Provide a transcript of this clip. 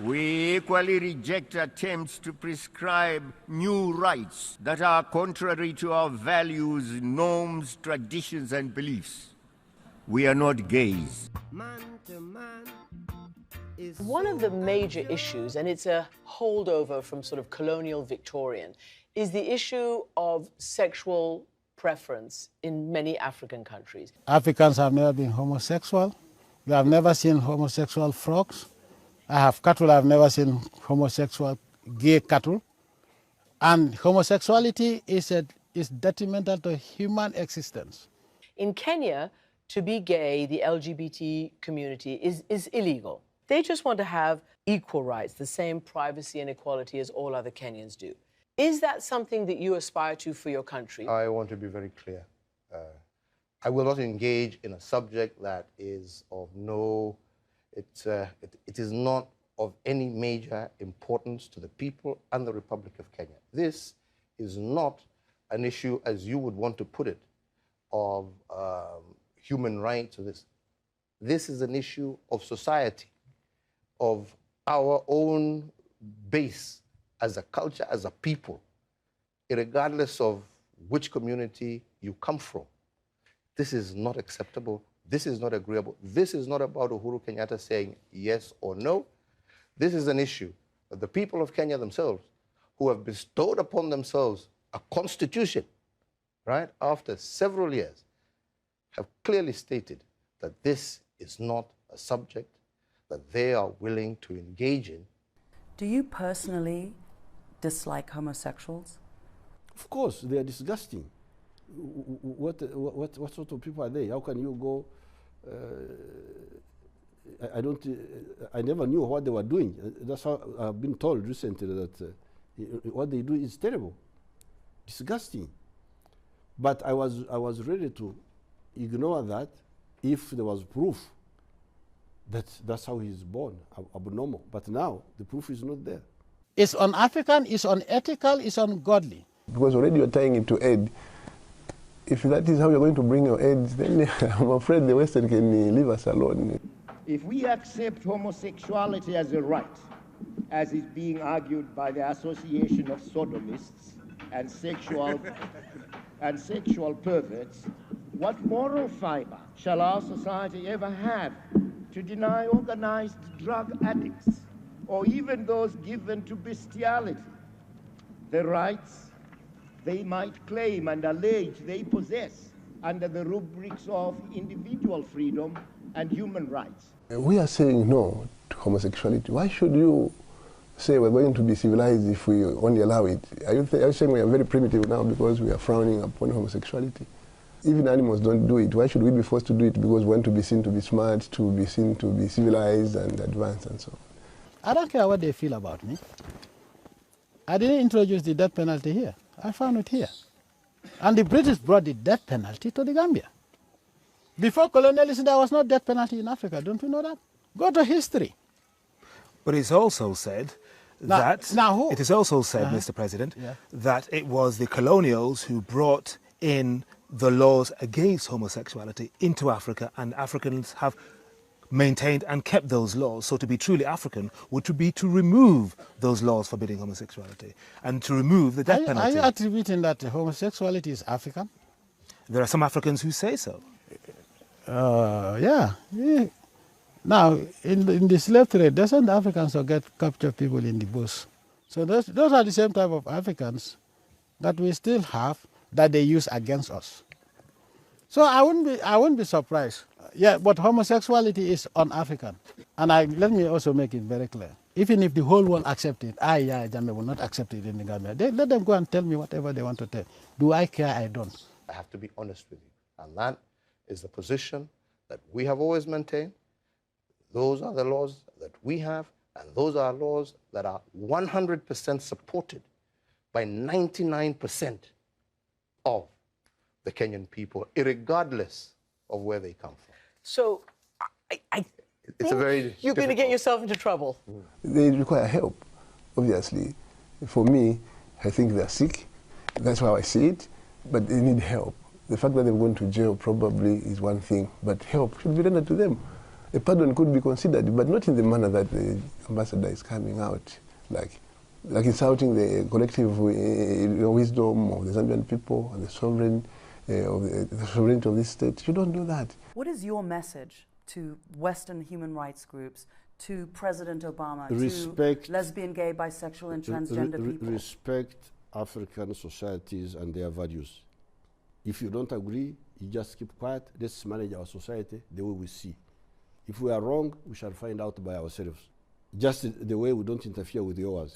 We equally reject attempts to prescribe new rights that are contrary to our values, norms, traditions, and beliefs. We are not gays. Man to man is One of the major issues, and it's a holdover from sort of colonial Victorian, is the issue of sexual preference in many African countries. Africans have never been homosexual. We have never seen homosexual frogs. I have cattle, I've never seen homosexual gay cattle. And homosexuality is detrimental to human existence. In Kenya, to be gay, the LGBT community is illegal. They just want to have equal rights, the same privacy and equality as all other Kenyans do. Is that something that you aspire to for your country? I want to be very clear. I will not engage in a subject that is of no, it is not of any major importance to the people and the Republic of Kenya. This is not an issue, as you would want to put it, of human rights or this. This is an issue of society, of our own base as a culture, as a people, regardless of which community you come from. This is not acceptable. This is not agreeable. This is not about Uhuru Kenyatta saying yes or no. This is an issue that the people of Kenya themselves, who have bestowed upon themselves a constitution, right, after several years, have clearly stated that this is not a subject that they are willing to engage in. Do you personally dislike homosexuals? Of course, they are disgusting. What sort of people are they? How can you go? I never knew what they were doing. That's how I've been told recently that what they do is terrible, disgusting. But I was ready to ignore that if there was proof that that's how he's born, abnormal. But now the proof is not there. It's un-African, it's unethical, it's ungodly. Because already you're tying it to aid. If that is how you're going to bring your aid, then I'm afraid the Western can leave us alone. If we accept homosexuality as a right, as is being argued by the Association of Sodomists and sexual perverts, what moral fiber shall our society ever have to deny organized drug addicts or even those given to bestiality the rights they might claim and allege they possess under the rubrics of individual freedom and human rights? We are saying no to homosexuality. Why should you say we're going to be civilized if we only allow it? Are you saying we are very primitive now because we are frowning upon homosexuality? Even animals don't do it. Why should we be forced to do it because we want to be seen to be smart, to be seen to be civilized and advanced and so on? I don't care what they feel about me. I didn't introduce the death penalty here. I found it here. And the British brought the death penalty to the Gambia. Before colonialism, there was no death penalty in Africa. Don't you know that? Go to history. But it's also said Mr. President, that it was the colonials who brought in the laws against homosexuality into Africa, and Africans have maintained and kept those laws. So to be truly African would be to remove those laws forbidding homosexuality and to remove the death penalty. Are you attributing that homosexuality is African? There are some Africans who say so. Yeah. Now, in the slave trade, doesn't the Africans capture people in the bush? So those are the same type of Africans that we still have that they use against us. So I wouldn't be surprised. Yeah, but homosexuality is un-African. And let me also make it very clear. Even if the whole world accepts it, Jammeh will not accept it in the Gambia. Let them go and tell me whatever they want to tell. Do I care? I don't. I have to be honest with you. And that is the position that we have always maintained. Those are the laws that we have, and those are laws that are 100% supported by 99% of the Kenyan people, irregardless of where they come from. So I it's a very you're going to get yourself into trouble. They require help, obviously. For me, I think they're sick. That's how I see it. But they need help. The fact that they're going to jail probably is one thing, but help should be rendered to them. a pardon could be considered, but not in the manner that the ambassador is coming out, like insulting the collective wisdom of the Zambian people and the sovereignty of this state. You don't do that. What is your message to Western human rights groups, to President Obama, Respect, to lesbian, gay, bisexual, and transgender people? Respect African societies and their values. If you don't agree, you just keep quiet. Let's manage our society the way we see. If we are wrong, we shall find out by ourselves. Just the way we don't interfere with yours.